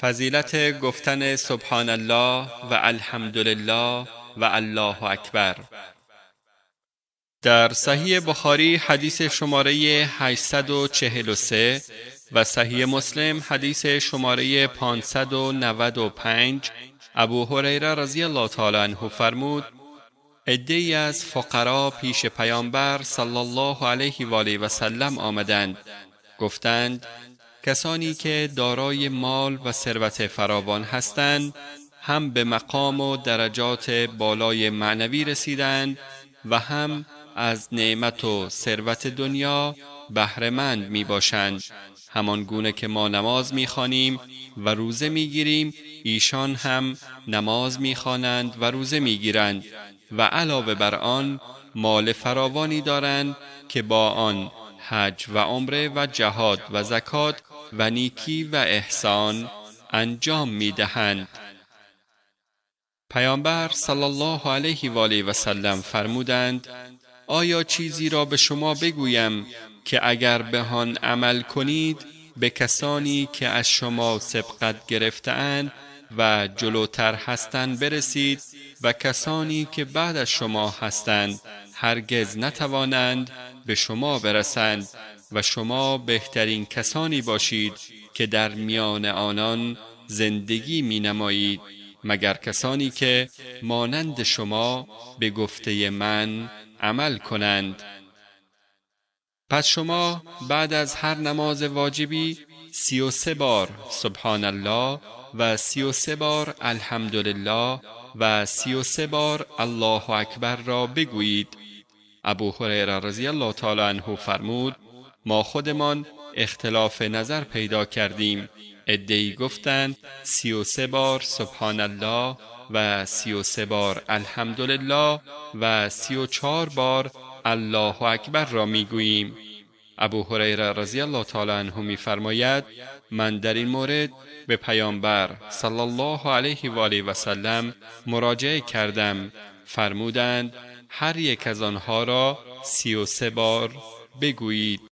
فضیلت گفتن سبحان الله و الحمدلله و الله اکبر. در صحیح بخاری حدیث شماره 843 و صحیح مسلم حدیث شماره 595 ابو هریره رضی الله تعالی عنه فرمود: عده‌ای از فقرا پیش پیامبر صلی الله علیه و آله و سلم آمدند. گفتند: کسانی که دارای مال و ثروت فراوان هستند هم به مقام و درجات بالای معنوی رسیدند و هم از نعمت و ثروت دنیا بهره‌مند می باشند. همان گونه که ما نماز می خوانیم و روزه می گیریم، ایشان هم نماز می خوانند و روزه می گیرند و علاوه بر آن مال فراوانی دارند که با آن حج و عمره و جهاد و زکات و نیکی و احسان انجام می دهند. پیامبر صلی الله علیه و آله و سلم فرمودند: آیا چیزی را به شما بگویم که اگر به آن عمل کنید به کسانی که از شما سبقت گرفته‌اند و جلوتر هستند برسید و کسانی که بعد از شما هستند هرگز نتوانند به شما برسند و شما بهترین کسانی باشید که در میان آنان زندگی می نمایید، مگر کسانی که مانند شما به گفته من عمل کنند. پس شما بعد از هر نماز واجبی 33 بار سبحان الله و 33 بار الحمدلله و 33 بار الله اکبر را بگویید. ابو هریره رضی الله تعالی عنه فرمود: ما خودمان اختلاف نظر پیدا کردیم. عده‌ای گفتند 33 بار سبحان الله و 33 بار الحمدلله و 34 بار الله اکبر را میگوییم. ابو هریره رضی الله تعالی عنه میفرماید: من در این مورد به پیامبر صلی الله علیه و آله و سلم مراجعه کردم. فرمودند: هر یک از آنها را 33 بار بگویید.